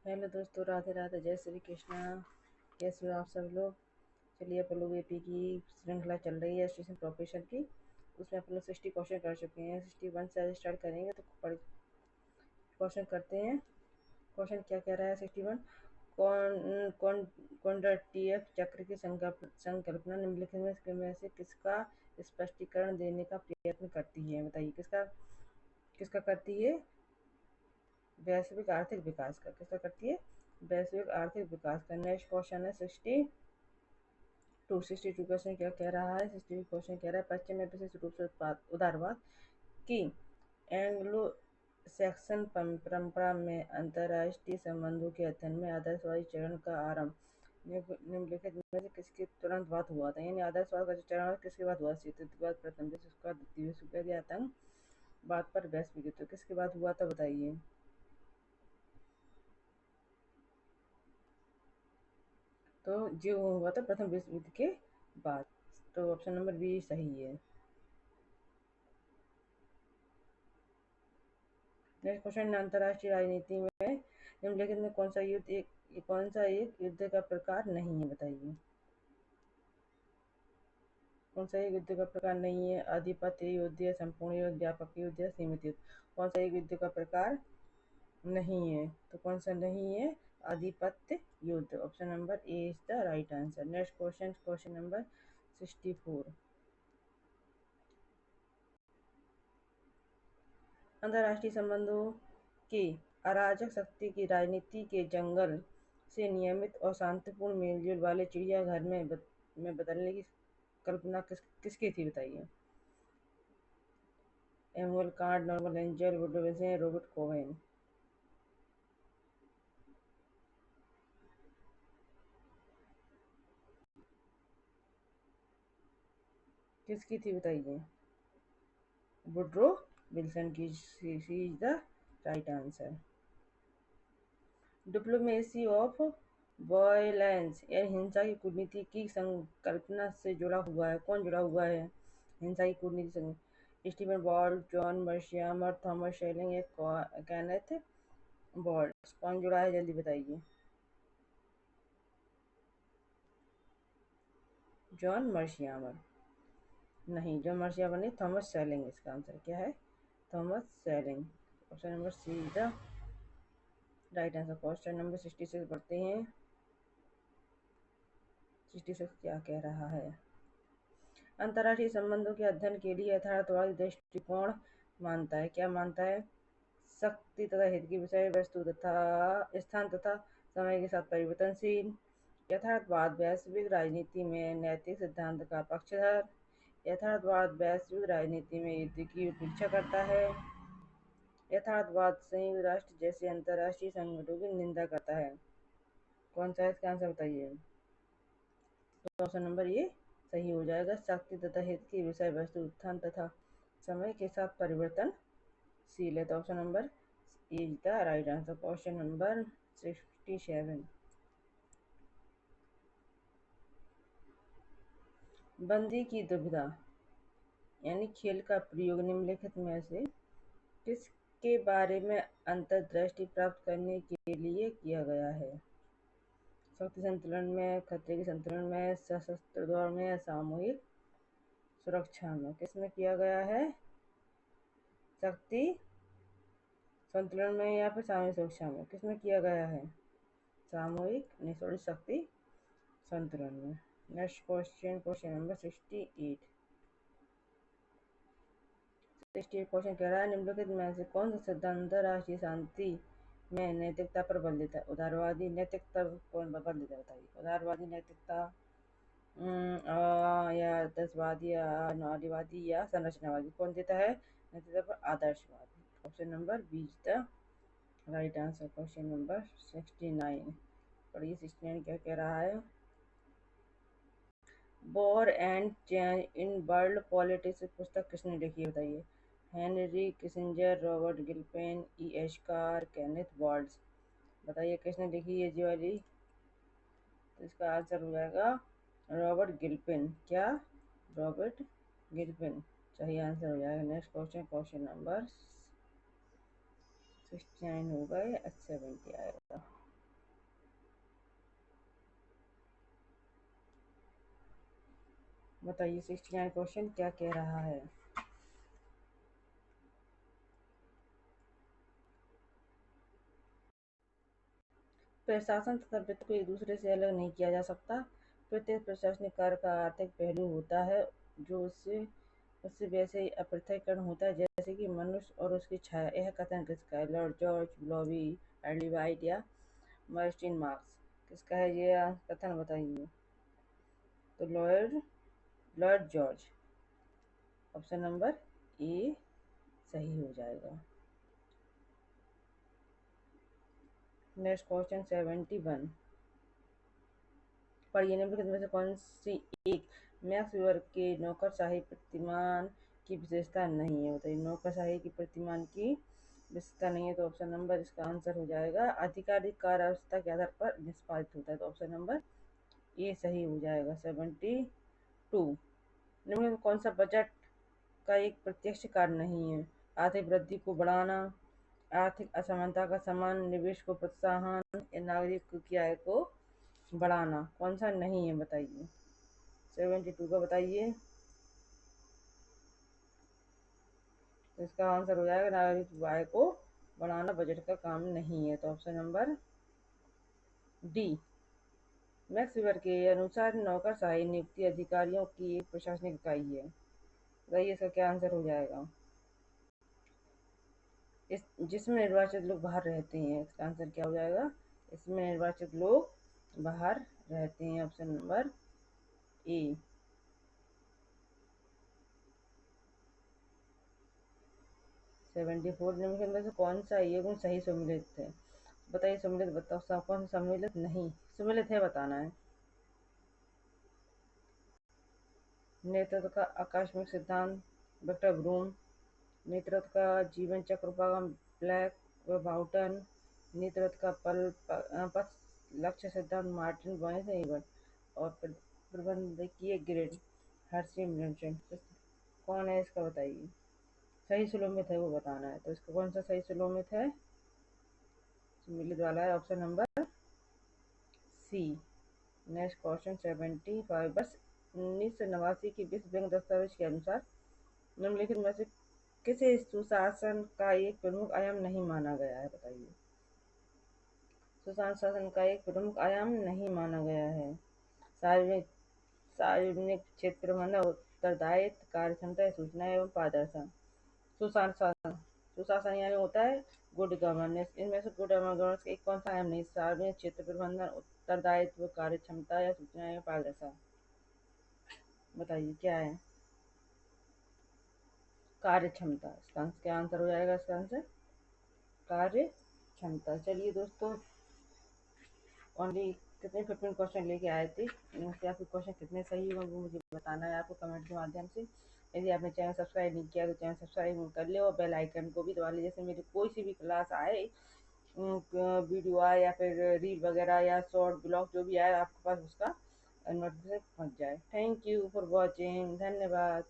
Hello दोस्तों, राधे राधे, जय श्री कृष्णा। कैसे हो आप सब लोग? चलिए, अपन लोग एपी की श्रृंखला चल रही है स्टेशन प्रोफेशन की। उसमें अपन लोग 60 क्वेश्चन कर चुके हैं। 61 से आज स्टार्ट करेंगे तो क्वेश्चन करते हैं। क्वेश्चन क्या कह रहा है? 61। कौन कौन कौंड्रटीय चक्र की संकल्पना निम्नलिखित में से किसका स्पष्टीकरण देने का प्रयत्न करती है? बताइए, किसका किसका करती है? वैश्विक आर्थिक विकास का। किसका करती है? वैश्विक आर्थिक विकास का। नेक्स्ट क्वेश्चन है 62 क्वेश्चन क्या कह रहा है? 62 क्वेश्चन कह रहा है, पश्चिम में विशेष रूप से उदारवाद की एंग्लो सैक्सन परंपरा में अंतर्राष्ट्रीय संबंधों के अध्ययन में आदर्शवादी चरण का आरंभ निम्नलिखित में से किसके तुरंत बाद हुआ था? यानी आदर्शवाद का जो चरण किसके बाद हुआ? शीतयुद्धवाद प्रथम विश्व युद्ध, द्वितीय विश्व युद्ध या आतंकवाद पर वैश्विक युद्ध किसके बाद हुआ था? बताइए। तो जो हुआ था प्रथम विश्व युद्ध के बाद। तो ऑप्शन नंबर बी सही है। नेक्स्ट क्वेश्चन, अंतर्राष्ट्रीय राजनीति में निम्नलिखित में कौन सा एक युद्ध का प्रकार नहीं है? बताइए, कौन सा एक युद्ध का प्रकार नहीं है? आधिपत्य युद्ध या संपूर्ण युद्ध, व्यापक युद्ध या सीमित युद्ध? कौन सा एक युद्ध का प्रकार नहीं है? तो कौन सा नहीं है? आधिपत्य युद्ध। Option number A is the right answer. Next question, question number 64। अंतर्राष्ट्रीय संबंधों की अराजक शक्ति की राजनीति के जंगल से नियमित और शांतिपूर्ण मेलजोल वाले चिड़ियाघर में बदलने की कल्पना किसकी थी? बताइए। Immanuel Kant, Norman Angell, Woodrow Wilson, Robert Keohane. किसकी थी? बताइए। वुडरो विल्सन की is the right answer. Diplomacy of violence या हिंसा की कूटनीति की संकल्पना से जुड़ा हुआ है। कौन जुड़ा हुआ है हिंसा की कूटनीति से? Stephen Walt, John Mearsheimer, Thomas Schelling या केनेथ बॉल्ट? कौन जुड़ा है? जल्दी बताइए। जॉन मर्शियामर नहीं, जॉन मर्शियामर नहीं, थॉमस शेलिंग इसका आंसर क्या है? Thomas shelling. Option number see the right answer. Question number 66 पढ़ते हैं। 66 क्या कह रहा है? अंतर्राष्ट्रीय संबंधों के अध्ययन के लिए यथार्थवादी दृष्टिकोण मानता है। क्या मानता है? शक्ति तथा हित की विषय वस्तु तथा स्थान तथा समय के साथ परिवर्तनशील। यथार्थवाद वैश्विक राजनीति में नैतिक सिद्धांत का पक्षधर। यथार्थवाद वैश्विक राजनीति में युद्ध की उपेक्षा करता है। यथार्थवाद संयुक्त राष्ट्र जैसे अंतर्राष्ट्रीय संगठनों की निंदा करता है। कौन सा है इसका आंसर? बताइए। तो ऑप्शन नंबर ये सही हो जाएगा। शक्ति तथा हित की विषय वस्तु उत्थान तथा समय के साथ परिवर्तनशील है। तो option number is the right answer. Question number 67। बंदी की दुविधा यानी खेल का प्रयोग निम्नलिखित में से किसके बारे में अंतर्दृष्टि प्राप्त करने के लिए किया गया है? शक्ति संतुलन में, खतरे के संतुलन में, सशस्त्र दौड़ में या सामूहिक सुरक्षा में? किसमें किया गया है? शक्ति संतुलन में या फिर सामूहिक सुरक्षा में? किसमें किया गया है? सामूहिक नहीं, सॉरी, शक्ति संतुलन में। Next question, question number 68। 68 question कह रहा है, निम्नलिखित में से कौन सा सिद्धांत अंतर्राष्ट्रीय शांति में नैतिकता पर बल देता है? उदारवादी नैतिकता कौन बल देता है? बताइए। उदारवादी नैतिकता या आदर्शवादी या नारीवादी या संरचनावादी? कौन देता है नैतिकता पर? आदर्शवादी। Option number B is the right answer. Question number 69 पढ़िए। 69 क्या कह रहा है? War and change in world politics पुस्तक किसने लिखी है? बताइए। Henry Kissinger, Robert Gilpin, E H Carr, Kenneth Waltz? बताइए किसने लिखी है जी वाली? तो इसका आंसर हो जाएगा रॉबर्ट गिल्पिन। क्या? रॉबर्ट गिल्पिन सही आंसर हो जाएगा। नेक्स्ट क्वेश्चन, क्वेश्चन नंबर 69 हो गए, 70 आएगा। बताइए 69 क्वेश्चन क्या कह रहा है। प्रशासन तथा वित्त को एक दूसरे से अलग नहीं किया जा सकता। प्रत्येक प्रशासनिक कार्य का आर्थिक पहलू होता है जो उससे उससे वैसे ही अपृथक्करण होता है जैसे कि मनुष्य और उसकी छाया। यह कथन किसका है? लॉर्ड जॉर्ज ब्लॉवी, अर्ली वाइट या मार्टिन मार्क्स? किसका है ये कथन बताइए। तो Lord Lord George, option number A सही हो जाएगा। नेक्स्ट क्वेश्चन 71 पढ़िए, निम्नलिखित में से कौन सी एक मैक्स वेबर के नौकरशाही प्रतिमान की विशेषता नहीं है? बताइए, नौकरशाही की प्रतिमान की विशेषता नहीं है तो ऑप्शन नंबर इसका आंसर हो जाएगा आधिकारिक कार्यावस्था के आधार पर निष्पादित होता है, तो ऑप्शन नंबर ए सही हो जाएगा। 72 निम्नलिखित में कौन सा बजट का एक प्रत्यक्ष कार्य नहीं है? आर्थिक वृद्धि को बढ़ाना, आर्थिक असमानता का समान, निवेश को प्रोत्साहन या नागरिक की आय को बढ़ाना? कौन सा नहीं है बताइए। 72 का बताइए। तो इसका आंसर हो जाएगा नागरिक आय को बढ़ाना बजट का काम नहीं है, तो option number D. Max weber के अनुसार नौकरशाही नियुक्ति अधिकारियों की एक प्रशासनिक इकाई है। बताइए इसका क्या आंसर हो जाएगा। इस जिसमें निर्वाचित लोग बाहर रहते हैं, इसका आंसर क्या हो जाएगा? इसमें निर्वाचित लोग बाहर रहते हैं, ऑप्शन नंबर ए। 74 निम्नलिखित में से कौन सा ये गुण सही सम्मिलित है? बताइए सम्मिलित बताओ, कौन सा सम्मिलित नहीं सम्मिलित है बताना है। नेतृत्व का आकस्मिक सिद्धांत, विक्टर ब्रूम। नेतृत्व का जीवन चक्र उपागम, ब्लैक व बाउटन। नेतृत्व का पथ लक्ष्य सिद्धांत, मार्टिन बॉयस एबर्ट। और प्रबंधकीय ग्रेड, हर्षी मिलनचंद। कौन है इसका बताइए। सही सुलोमित है वो बताना है, तो इसका कौन सा सही सुलोमित है? सम्मिलित वाला है, option number C. Next question 75 वर्ष 1989 की विश्व बैंक दस्तावेज के अनुसार निम्नलिखित में से किसे सुशासन का एक प्रमुख आयाम नहीं माना गया है? बताइए। सुशासन का एक प्रमुख आयाम नहीं माना गया है। सार्वजनिक सार्वजनिक क्षेत्र प्रबंधन, उत्तरदायित्व, कार्यक्षमता या सूचना एवं पारदर्शन। सुशासन सुशासन यानी होता है गुड गवर्नेंस। इनमें से गुड गवर्नेंस का एक कौन सा आयाम नहीं? सार्वजनिक क्षेत्र प्रबंधन, उत्तरदायित्व, कार्यक्षमता या सूचना एवं पारदर्शन? बताइए क्या है? कार्य क्षमता। इसका क्या आंसर हो जाएगा? इसका आंसर कार्य क्षमता। चलिए दोस्तों, ओनली कितने 15 क्वेश्चन लेके आए थे, इनमें से आपके क्वेश्चन कितने सही होंगे वो मुझे बताना है आपको कमेंट के माध्यम से। यदि आपने चैनल सब्सक्राइब नहीं किया तो चैनल सब्सक्राइब कर ले और बेल आइकन को भी दबा ले, जैसे मेरी कोई सी भी क्लास आए, वीडियो आए या फिर रील वगैरह या शॉर्ट ब्लॉग जो भी आए आपके पास उसका नोटिफिकेशन पहुंच जाए। थैंक यू फॉर वॉचिंग, धन्यवाद।